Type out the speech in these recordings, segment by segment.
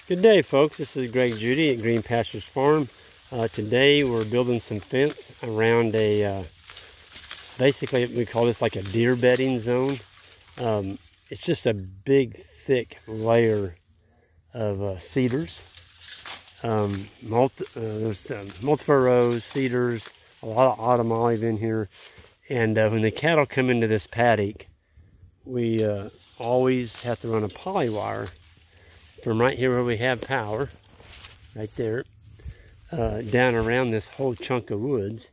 Good day, folks. This is Judy at Green Pastures Farm. Today we're building some fence around a, basically we call this like a deer bedding zone. It's just a big, thick layer of cedars. There's multiple rows, cedars, a lot of autumn olive in here. And when the cattle come into this paddock, we always have to run a poly wire from right here where we have power, right there, down around this whole chunk of woods.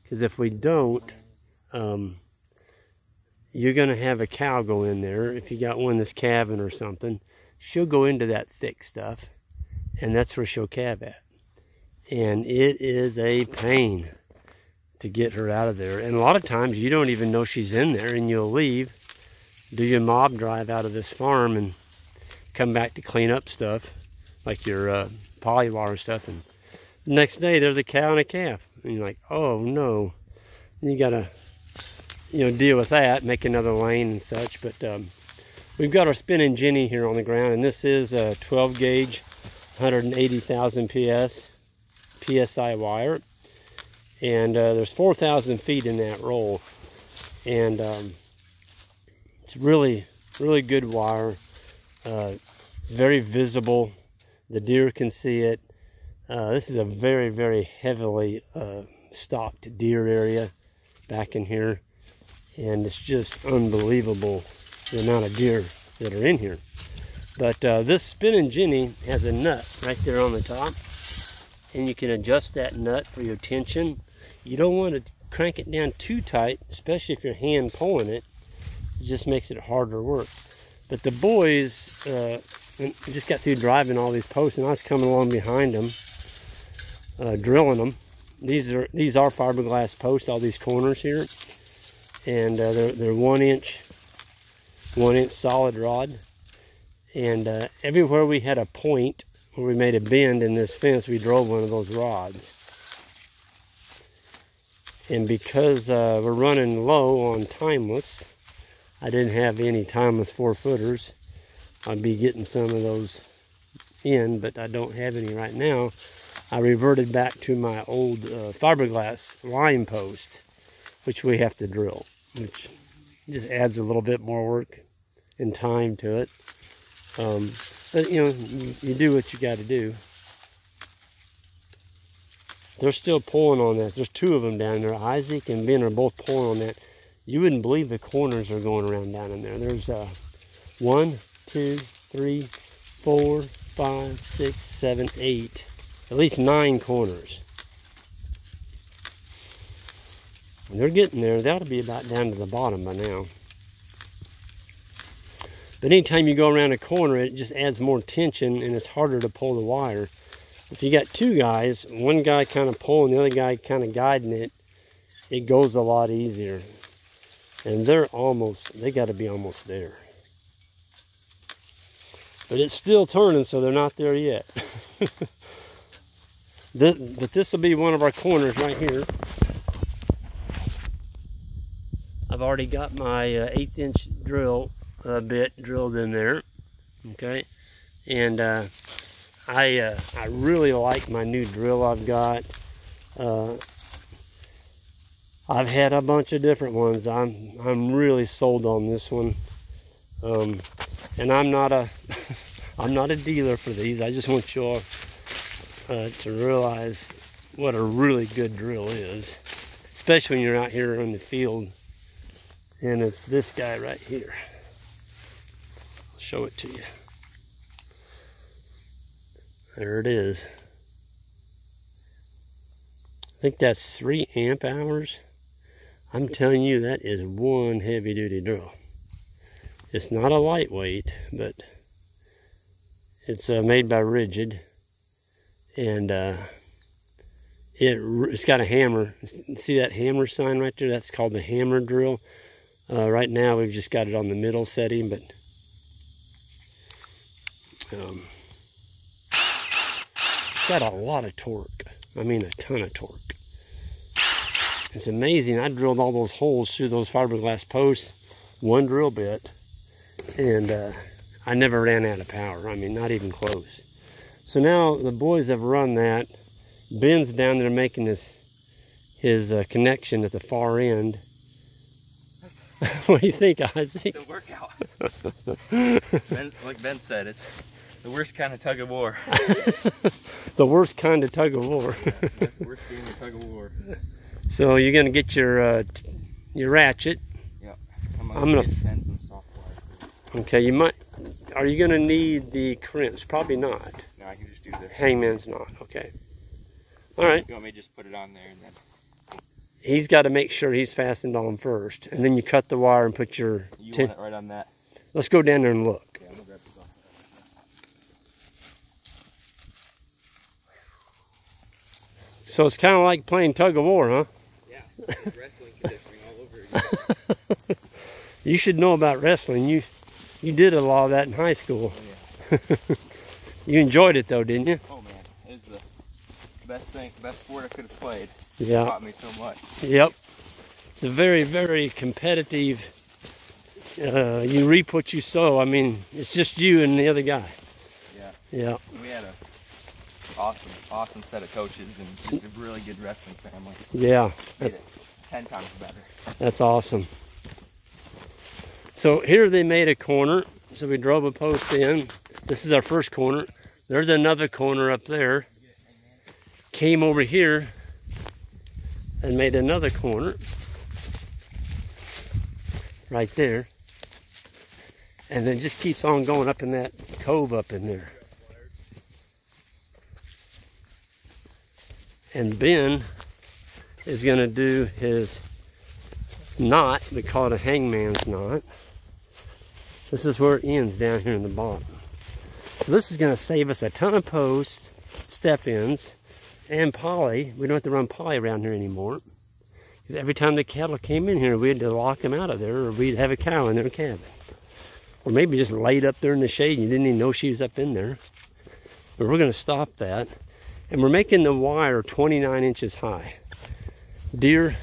Because if we don't, you're going to have a cow go in there. If you got one that's calving or something, she'll go into that thick stuff, and that's where she'll calve at. And it is a pain to get her out of there. And a lot of times you don't even know she's in there, and you'll leave, do your mob drive out of this farm, and come back to clean up stuff, like your poly wire stuff, and the next day there's a cow and a calf. And you're like, oh no. And you gotta, deal with that, make another lane and such. But we've got our spinning Jenny here on the ground, and this is a 12 gauge, 180,000 PSI wire. And there's 4,000 feet in that roll. And it's really, really good wire. It's very visible. The deer can see it. This is a very, very heavily stocked deer area back in here. And it's just unbelievable the amount of deer that are in here. But this spinning Jenny has a nut right there on the top. And you can adjust that nut for your tension. You don't want to crank it down too tight, especially if you're hand pulling it. It just makes it harder work. But the boys just got through driving all these posts, and I was coming along behind them, drilling them. These are fiberglass posts, all these corners here, and they're 1 inch solid rod. And everywhere we had a point where we made a bend in this fence, we drove one of those rods. And because we're running low on timeless, I didn't have any timeless 4-footers. I'll be getting some of those in, but I don't have any right now. I reverted back to my old fiberglass line post, which we have to drill, which just adds a little bit more work and time to it. But you do what you got to do. They're still pulling on that. There's 2 of them down there. Isaac and Ben are both pulling on that. You wouldn't believe the corners are going around down in there. There's 1, 2, 3, 4, 5, 6, 7, 8, at least 9 corners. And they're getting there. They ought to be about down to the bottom by now. But anytime you go around a corner, it just adds more tension, and it's harder to pull the wire. If you got 2 guys, one guy kind of pulling, the other guy kind of guiding it, it goes a lot easier. And they got to be almost there. But it's still turning, so they're not there yet. But this will be one of our corners right here. I've already got my 1/8 inch drill bit drilled in there. Okay. And I really like my new drill I've got. I've had a bunch of different ones. I'm really sold on this one, and I'm not a dealer for these. I just want you all to realize what a really good drill is, especially when you're out here in the field. And it's this guy right here. I'll show it to you. There it is. I think that's 3 amp hours. I'm telling you, that is one heavy-duty drill. It's not a lightweight, but it's made by Rigid, and it's got a hammer. See that hammer sign right there? That's called the hammer drill. Right now, we've just got it on the middle setting, but it's got a lot of torque. I mean, a ton of torque. It's amazing. I drilled all those holes through those fiberglass posts, one drill bit, and I never ran out of power. I mean, not even close. So now the boys have run that. Ben's down there making his connection at the far end. What do you think, Isaac? It's a workout. Like Ben said, it's the worst kind of tug of war. The worst kind of tug of war. Yeah, the worst game of tug of war. So you're gonna get your ratchet. Yep. I'm gonna send some soft wire. Okay, you might. Are you gonna need the crimps? Probably not. No, I can just do the hangman's knot. Okay. So all right. You want me to just put it on there and then? He's got to make sure he's fastened on first, and then you cut the wire and put your. You want it right on that? Let's go down there and look. Okay, I'm gonna grab this off. So it's kind of like playing tug of war, huh? Yeah, wrestling conditioning all over again. You should know about wrestling. You did a lot of that in high school. Oh, yeah. You enjoyed it though, didn't you? Oh man, it's the best sport I could have played. Yeah. It taught me so much. Yep. It's a very, very competitive. You reap what you sow. I mean, it's just you and the other guy. Yeah. Yeah. We had a awesome set of coaches and just a really good wrestling family. Yeah. Made it 10 times better. That's awesome. So here they made a corner. So we drove a post in. This is our first corner. There's another corner up there. Came over here and made another corner right there. And then just keeps on going up in that cove up in there. And Ben is going to do his knot. We call it a hangman's knot. This is where it ends down here in the bottom. So this is going to save us a ton of posts, step ins, and poly. We don't have to run poly around here anymore. Because every time the cattle came in here, we had to lock them out of there, or we'd have a cow in their cabin. Or maybe just laid up there in the shade and you didn't even know she was up in there. But we're going to stop that. And we're making the wire 29 inches high. Deer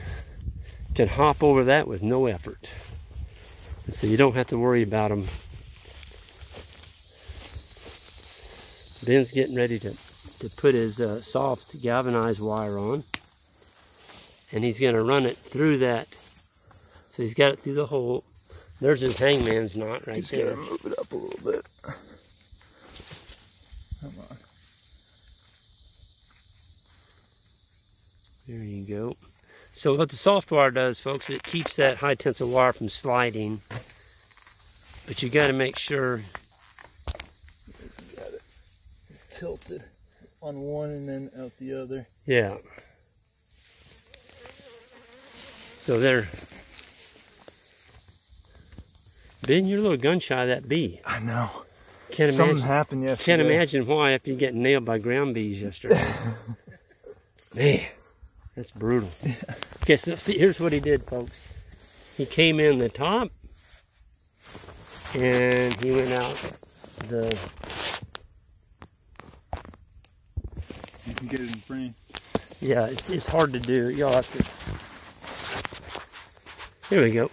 can hop over that with no effort. And so you don't have to worry about them. Ben's getting ready to put his soft galvanized wire on. And he's going to run it through that. So he's got it through the hole. There's his hangman's knot right there. Just gotta move it up a little bit. Come on. There you go. So what the soft wire does, folks, it keeps that high tensile wire from sliding. But you got to make sure you got it tilted on one and then out the other. Yeah. So there. Ben, you're a little gun shy of that bee. I know. Can't Something imagine, happened yesterday. Can't imagine why after you get nailed by ground bees yesterday. Man, that's brutal. Yeah. Okay, so see, here's what he did, folks. He came in the top, and he went out the... You can get it in frame. Yeah, it's hard to do. Y'all have to... Here we go.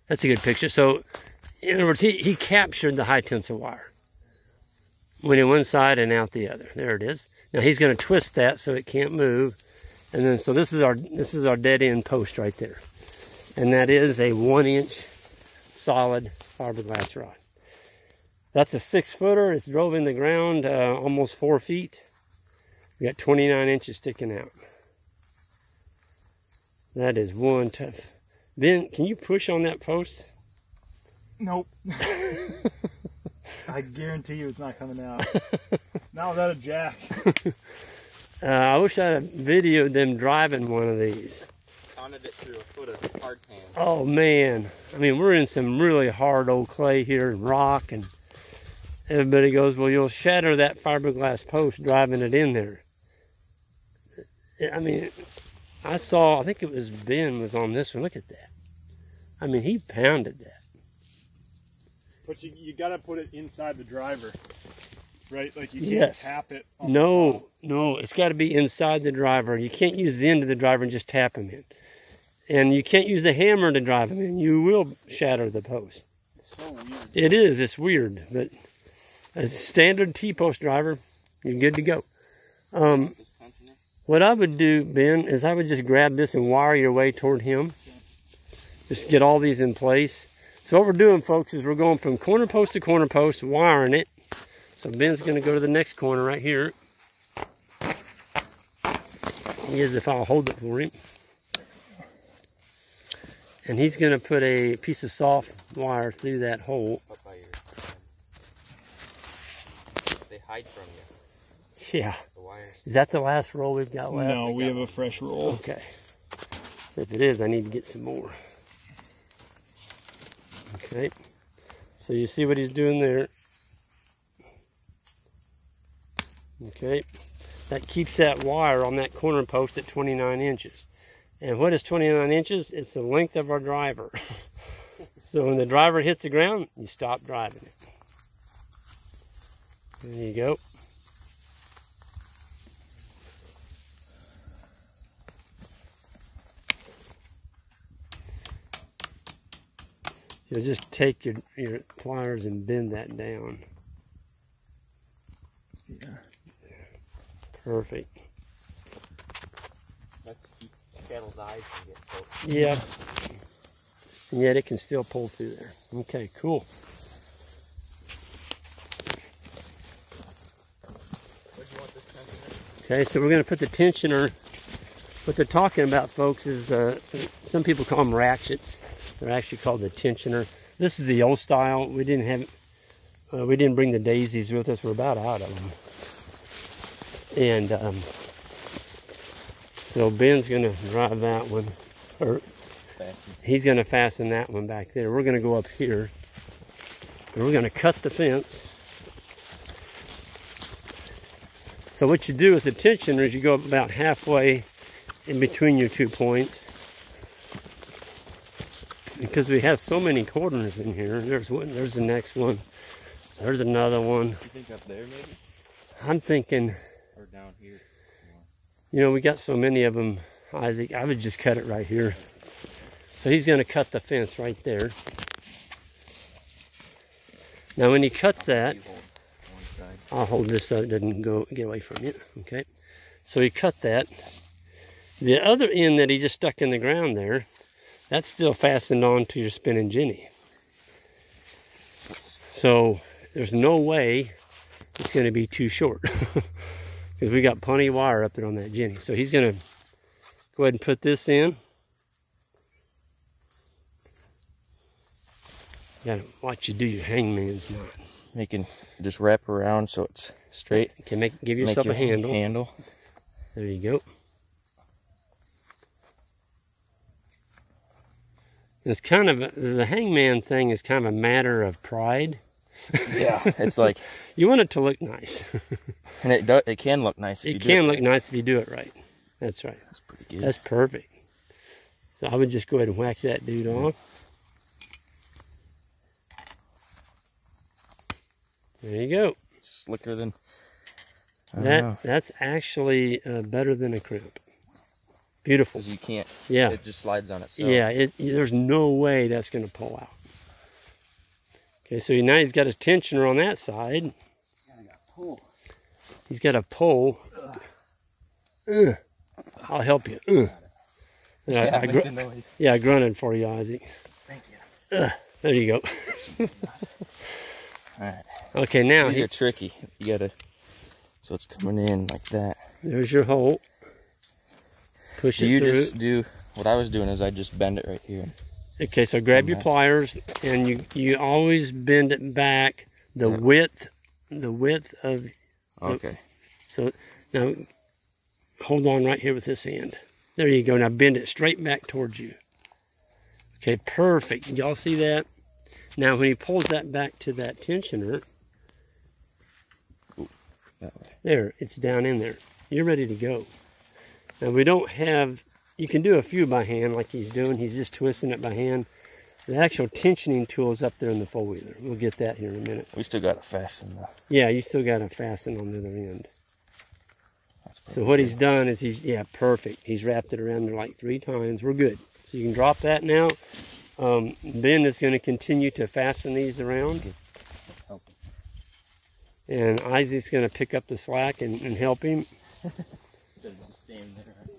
That's a good picture. So, in other words, he captured the high tensile wire. Went in one side and out the other. There it is. Now he's going to twist that so it can't move. And then, so this is our dead end post right there. And that is a 1-inch solid fiberglass rod. That's a 6-footer. It's drove in the ground almost 4 feet. We got 29 inches sticking out. That is one tough. Ben, can you push on that post? Nope. I guarantee you it's not coming out. Not without a jack. I wish I had videoed them driving one of these. Pounded it through a foot of hard pan. Oh man. I mean, we're in some really hard old clay here and rock, and everybody goes, well, you'll shatter that fiberglass post driving it in there. I mean, I think it was Ben was on this one. Look at that. I mean, he pounded that. But you gotta put it inside the driver, right? Like you can't Yes. tap it on No, it's got to be inside the driver. You can't use the end of the driver and just tap them in. And you can't use a hammer to drive them in. You will shatter the post. It's so weird. It is. It's weird. But a standard T-post driver, you're good to go. What I would do, Ben, is I would just grab this and wire your way toward him. Just get all these in place. So what we're doing, folks, is we're going from corner post to corner post, wiring it. So Ben's going to go to the next corner right here. He is, if I'll hold it for him. And he's going to put a piece of soft wire through that hole. They hide from you. Yeah. Is that the last roll we've got left? No, we have a fresh roll. Okay. So if it is, I need to get some more. Okay. So you see what he's doing there. Okay. That keeps that wire on that corner post at 29 inches. And what is 29 inches? It's the length of our driver. So when the driver hits the ground, you stop driving it. There you go. You'll just take your pliers and bend that down. Yeah. Perfect. Let's keep cattle's eyes from getting poked. Yeah. And yet it can still pull through there. Okay, cool. Okay, so we're going to put the tensioner. What they're talking about, folks, is some people call them ratchets. They're actually called the tensioner. This is the old style. We didn't bring the daisies with us. We're about out of them. And so Ben's going to drive that one, or he's going to fasten that one back there. We're going to go up here, and we're going to cut the fence. So what you do with the tensioner is you go about halfway in between your 2 points. Because we have so many corners in here. There's one, there's the next one. There's another one. You think up there maybe? I'm thinking, or down here? You know, we got so many of them, Isaac, I would just cut it right here. So he's going to cut the fence right there. Now when he cuts that, I'll hold this so it doesn't get away from you. Okay. So he cut that. The other end that he just stuck in the ground there, that's still fastened on to your spinning Jenny. So there's no way it's going to be too short. Because we got plenty of wire up there on that Jenny. So he's going to go ahead and put this in. You got to watch you do your hangman's knot. Making just wrap around so it's straight. Can give yourself a handle. There you go. It's kind of the hangman thing is kind of a matter of pride. Yeah, it's like you want it to look nice, and it can look nice. It can look nice if you do it right. That's right. That's pretty good. That's perfect. So I would just go ahead and whack that dude off. There you go. Slicker than that's actually better than a crimp. Beautiful. Because you can't. Yeah. It just slides on itself. Yeah. There's no way that's going to pull out. Okay, so now he's got his tensioner on that side. He's got a pull. I'll help you. I grunted for you, Isaac. Thank you. There you go. All right. Okay, now these are tricky. You gotta. So it's coming in like that. There's your hole. Push it through. You just do what I was doing is I just bend it right here. Okay, so grab your pliers and you always bend it back the width of. Okay. So now hold on right here with this end. There you go. Now bend it straight back towards you. Okay, perfect. Y'all see that? Now when he pulls that back to that tensioner, there, it's down in there. You're ready to go. Now we don't have, you can do a few by hand like he's doing. He's just twisting it by hand. The actual tensioning tool is up there in the four-wheeler. We'll get that here in a minute. We still got to fasten though. Yeah, you still got to fasten on the other end. So what he's done is perfect. He's wrapped it around there like 3 times. We're good. So you can drop that now. Ben is going to continue to fasten these around. And Isaac's going to pick up the slack and help him.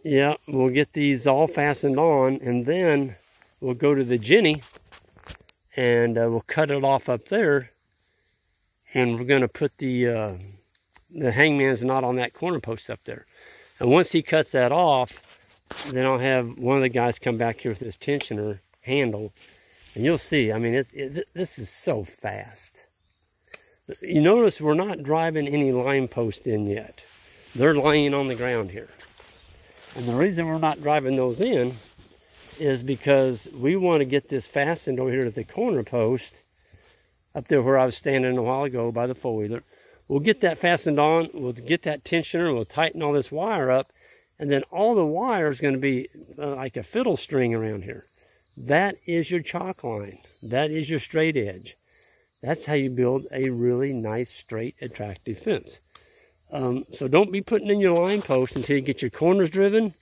Yeah, we'll get these all fastened on, and then we'll go to the Jenny, and we'll cut it off up there, and we're going to put the hangman's knot on that corner post up there. And once he cuts that off, then I'll have one of the guys come back here with this tensioner handle, and you'll see, I mean, this is so fast. You notice we're not driving any line post in yet. They're laying on the ground here. And the reason we're not driving those in is because we want to get this fastened over here at the corner post, up there where I was standing a while ago by the four-wheeler. We'll get that fastened on, we'll get that tensioner, we'll tighten all this wire up, and then all the wire is going to be like a fiddle string around here. That is your chalk line. That is your straight edge. That's how you build a really nice, straight, attractive fence. So don't be putting in your line post until you get your corners driven.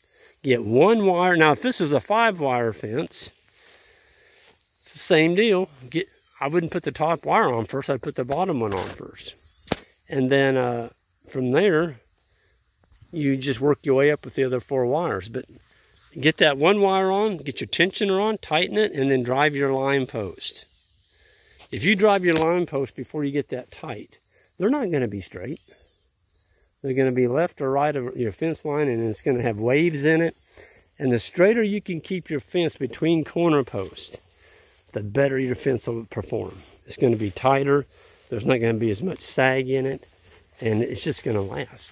Get one wire. Now, if this was a 5-wire fence, it's the same deal. I wouldn't put the top wire on first. I'd put the bottom one on first. And then from there, you just work your way up with the other 4 wires. But get that one wire on, get your tensioner on, tighten it, and then drive your line post. If you drive your line post before you get that tight, they're not going to be straight. They're going to be left or right of your fence line, and it's going to have waves in it. And the straighter you can keep your fence between corner posts, the better your fence will perform. It's going to be tighter. There's not going to be as much sag in it, and it's just going to last.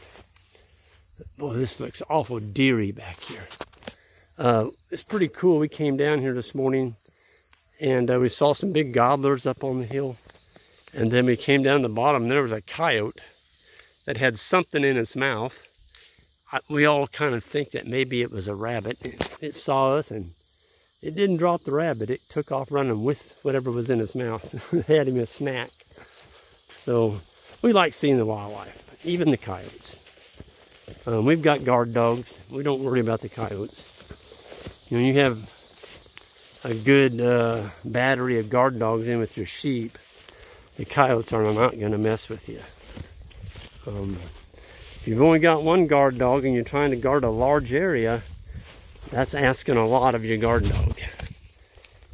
Boy, this looks awful deery back here. It's pretty cool. We came down here this morning, and we saw some big gobblers up on the hill. And then we came down the bottom, and there was a coyote that had something in its mouth. We all kind of think that maybe it was a rabbit. It saw us, and it didn't drop the rabbit. It took off running with whatever was in its mouth. It had him a snack. So we like seeing the wildlife, even the coyotes. We've got guard dogs. We don't worry about the coyotes. You know, you have a good battery of guard dogs in with your sheep, the coyotes are not going to mess with you. If you've only got one guard dog and you're trying to guard a large area, that's asking a lot of your guard dog.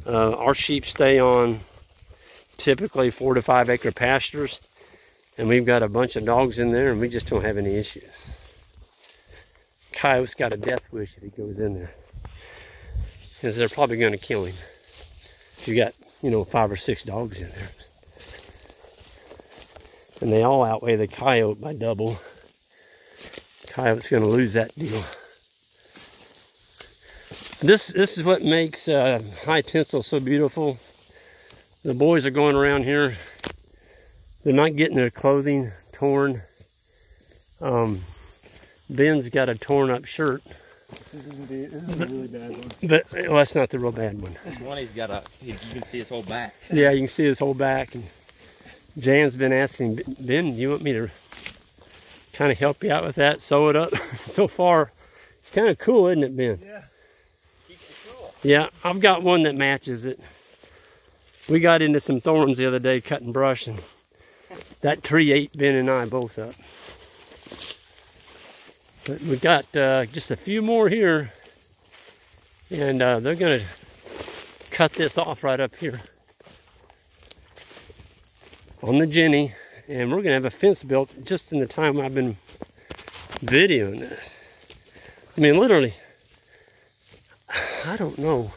Our sheep stay on typically 4 to 5 acre pastures, and we've got a bunch of dogs in there, and we just don't have any issues. Coyote's got a death wish if he goes in there, because they're probably going to kill him. You got, 5 or 6 dogs in there. And they all outweigh the coyote by double. Coyote's going to lose that deal. This is what makes hi-tensile so beautiful. The boys are going around here. They're not getting their clothing torn. Ben's got a torn up shirt. This is a really bad one. But well, that's not the real bad one. This one he's got you can see his whole back. Yeah, you can see his whole back. And Jan's been asking, Ben, you want me to kind of help you out with that, sew it up? So far, it's kind of cool, isn't it, Ben? Yeah. Keeps it cool. Yeah, I've got one that matches it. We got into some thorns the other day cutting brush, and that tree ate Ben and I both up. But we got just a few more here, and they're going to cut this off right up here on the Jenny, and we're going to have a fence built just in the time I've been videoing this. I mean, literally, I don't know.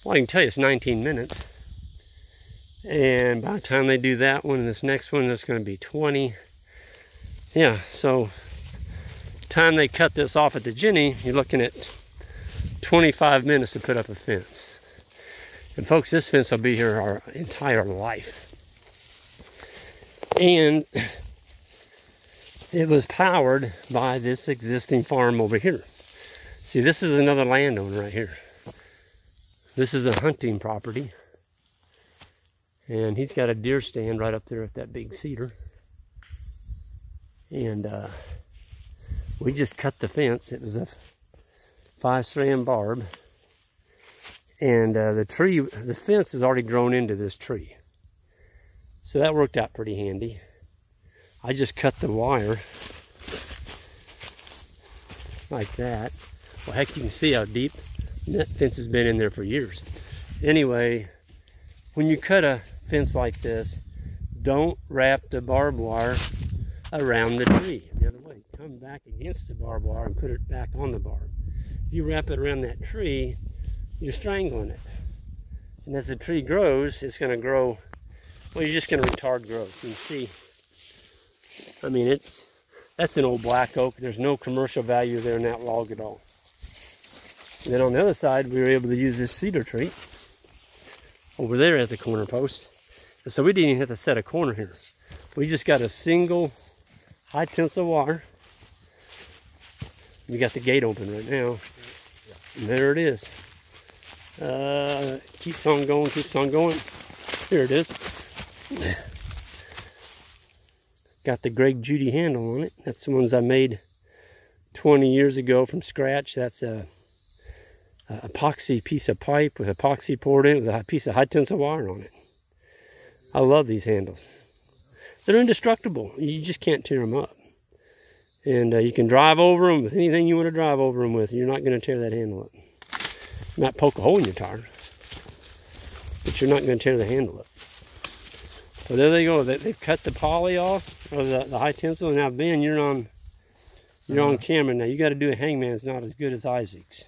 Well, I can tell you it's 19 minutes. And by the time they do that one and this next one, it's going to be 20. Yeah, so time they cut this off at the Jenny, you're looking at 25 minutes to put up a fence. And folks, this fence will be here our entire life. And it was powered by this existing farm over here. See, this is another landowner right here. This is a hunting property. And he's got a deer stand right up there at that big cedar. And we just cut the fence. It was a 5-strand barb. And the fence is already grown into this tree. So that worked out pretty handy. I just cut the wire like that. Well, heck, you can see how deep that fence has been in there for years. Anyway, when you cut a fence like this, don't wrap the barbed wire around the tree. The other way, come back against the barbed wire and put it back on the barb. If you wrap it around that tree, you're strangling it. And as the tree grows, it's going to grow, well, you're just going to retard growth. You can see, I mean, that's an old black oak. There's no commercial value there in that log at all. And then on the other side, we were able to use this cedar tree over there as a corner post. And so we didn't even have to set a corner here. We just got a single high tensile wire. We got the gate open right now. And there it is. Keeps on going, keeps on going. Here it is. Got the Greg Judy handle on it. That's the ones I made 20 years ago from scratch. That's a epoxy piece of pipe with epoxy poured in with a piece of high tensile wire on it. I love these handles. They're indestructible. You just can't tear them up. And you can drive over them with anything you want to drive over them with. You're not going to tear that handle up. You might poke a hole in your tire, but you're not going to tear the handle up. So there they go. They've cut the poly off, or the high tensile. And now Ben, you're on camera now. You got to do a hangman. It's not as good as Isaac's.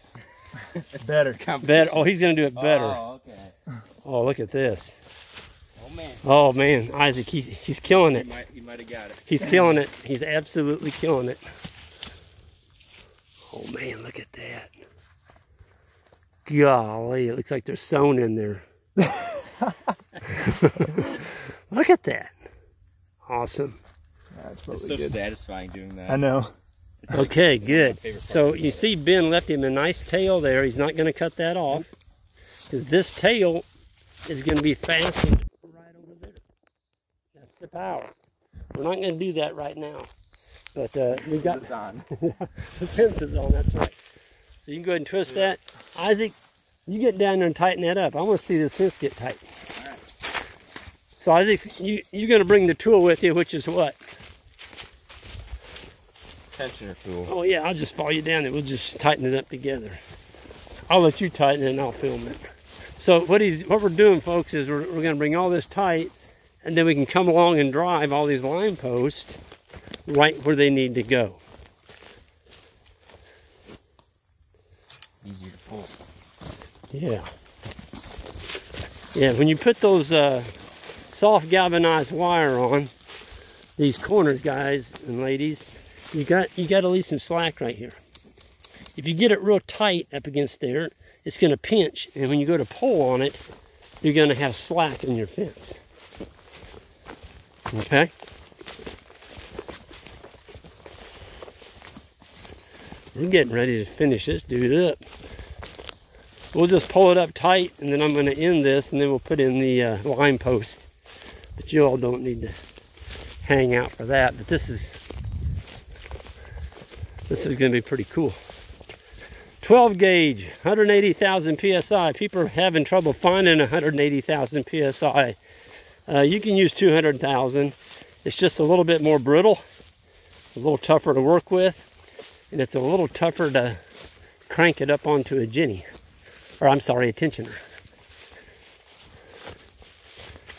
Better. Better. Oh, he's going to do it better. Oh, okay. Oh, look at this. Oh man. Oh man, Isaac, he's killing it. He might have got it. He's killing it. He's absolutely killing it. Oh man, look at that. Golly, it looks like they're sewn in there. Look at that. Awesome. That's It's so satisfying doing that. I know. Okay, good. So you see Ben left him a nice tail there. He's not going to cut that off, because this tail is going to be fastened right over there. That's the power. We're not going to do that right now, but we got the fence is on. That's right. So you can go ahead and twist that. Isaac, you get down there and tighten that up. I want to see this fence get tight. All right. So Isaac, you're going to bring the tool with you, which is what? Tensioner tool. Oh yeah, I'll just follow you down and we'll just tighten it up together. I'll let you tighten it and I'll film it. So what we're doing, folks, is we're going to bring all this tight, and then we can come along and drive all these line posts right where they need to go. Easier to pull. Yeah. Yeah, when you put those soft galvanized wire on these corners, guys and ladies, you got to leave some slack right here. If you get it real tight up against there, it's going to pinch, and when you go to pull on it, you're going to have slack in your fence. Okay? We're getting ready to finish this dude up. We'll just pull it up tight, and then I'm going to end this, and then we'll put in the line post. But you all don't need to hang out for that. But this is going to be pretty cool. 12 gauge, 180,000 PSI. People are having trouble finding 180,000 PSI. You can use 200,000. It's just a little bit more brittle, a little tougher to work with, and it's a little tougher to crank it up onto a Jenny. Or I'm sorry, a tensioner.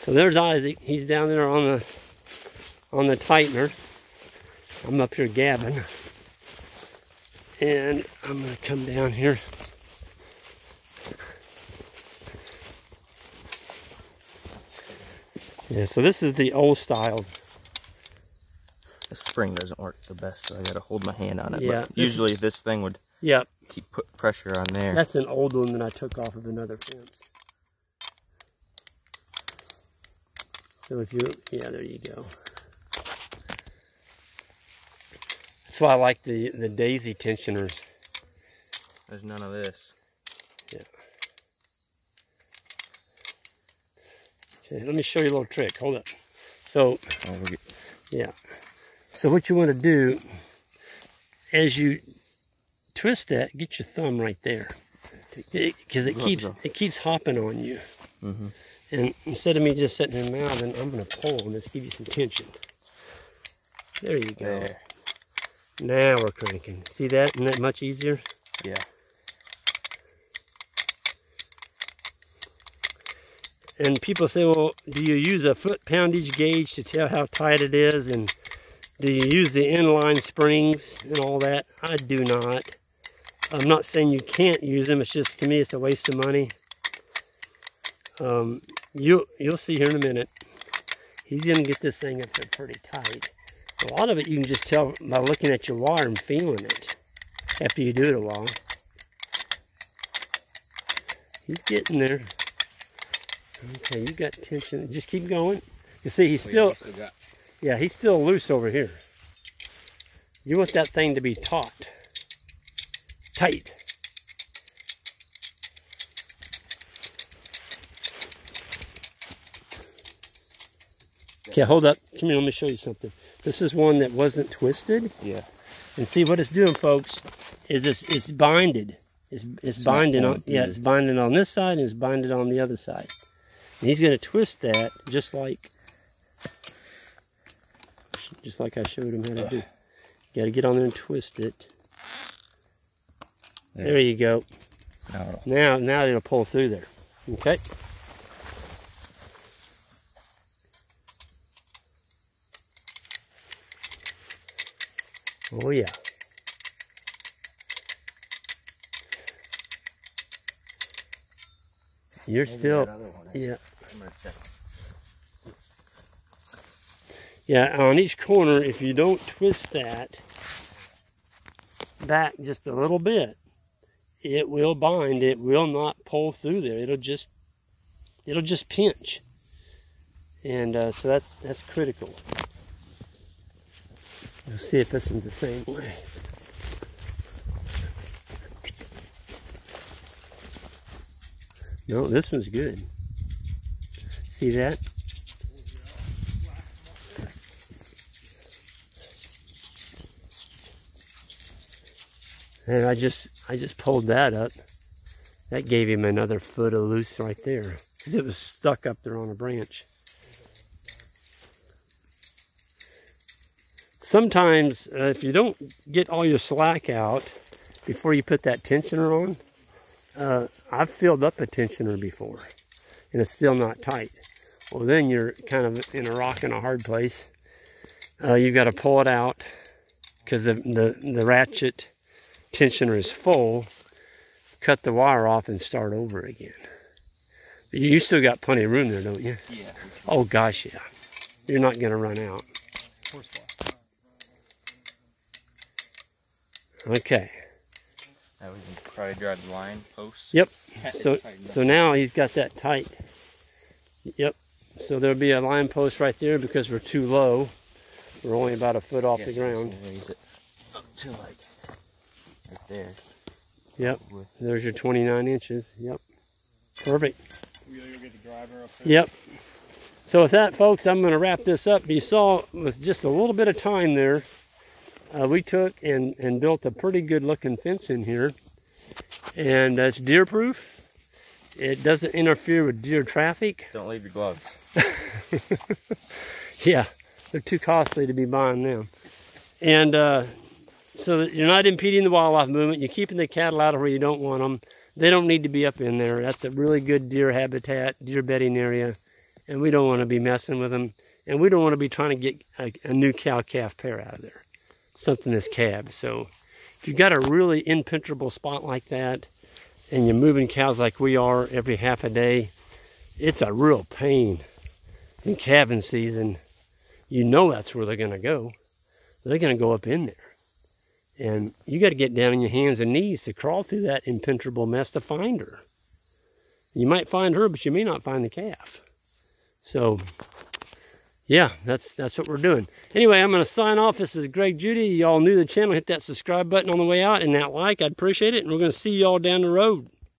So there's Isaac. He's down there on the tightener. I'm up here gabbing. And I'm going to come down here. Yeah, so this is the old style. The spring doesn't work the best, so I got to hold my hand on it. Yeah, but usually this thing would keep put pressure on there. That's an old one that I took off of another fence. So if you, yeah, there you go. That's why I like the daisy tensioners. There's none of this. Yeah. Okay, let me show you a little trick. Hold up. So, yeah. So what you want to do, as you twist that, get your thumb right there, because it keeps hopping on you. And instead of me just sitting there mouthing, I'm going to pull and just give you some tension. There you go. There. Now we're cranking. See that? Isn't that much easier? Yeah. And people say, well, do you use a foot poundage gauge to tell how tight it is? And do you use the inline springs and all that? I do not. I'm not saying you can't use them. It's just, to me, it's a waste of money. You'll see here in a minute. He's going to get this thing up there pretty tight. A lot of it you can just tell by looking at your wire and feeling it after you do it a while. He's getting there. Okay, you got tension. Just keep going. You see, he's still, yeah, he's still loose over here. You want that thing to be taut, tight. Okay, hold up. Come here, let me show you something. This is one that wasn't twisted. Yeah. And see what it's doing, folks, is it's binded. It's binding on, yeah, it's binding on this side and it's binded on the other side. And he's going to twist that just like I showed him how to do. You got to get on there and twist it. There you go. Now it'll pull through there. Okay. Oh yeah. You're still, yeah. Yeah, on each corner, if you don't twist that back just a little bit, it will bind. It will not pull through there. It'll just pinch. And so that's critical. Let's see if this is the same way. No, this one's good. See that? And I just pulled that up. That gave him another foot of loose right there. Because it was stuck up there on a branch. Sometimes, if you don't get all your slack out before you put that tensioner on, I've filled up a tensioner before, and it's still not tight. Well, then you're kind of in a rock and a hard place. You've got to pull it out because the ratchet tensioner is full. Cut the wire off and start over again. But you still got plenty of room there, don't you? Yeah. Oh gosh, yeah. You're not going to run out. Okay. Now we can probably drive the line post. Yep. So now he's got that tight. Yep. So there'll be a line post right there because we're too low. We're only about a foot off the ground. Raise it up to like right there. Yep. There's your 29 inches. Yep. Perfect. We gotta go get the driver up there. Yep. So with that, folks, I'm going to wrap this up. You saw with just a little bit of time there, we took and built a pretty good looking fence in here. And it's deer proof. It doesn't interfere with deer traffic. Don't leave your gloves. Yeah, they're too costly to be buying them. And so that you're not impeding the wildlife movement. You're keeping the cattle out of where you don't want them. They don't need to be up in there. That's a really good deer habitat, deer bedding area. And we don't want to be messing with them. And we don't want to be trying to get a new cow-calf pair out of there. Something that's calved. So if you've got a really impenetrable spot like that, and you're moving cows like we are every half a day, it's a real pain. In calving season, you know that's where they're going to go. They're going to go up in there. And you got to get down on your hands and knees to crawl through that impenetrable mess to find her. You might find her, but you may not find the calf. So, yeah, that's what we're doing. Anyway, I'm going to sign off. This is Greg Judy. Y'all new to the channel, hit that subscribe button on the way out and that like. I'd appreciate it. And we're going to see y'all down the road.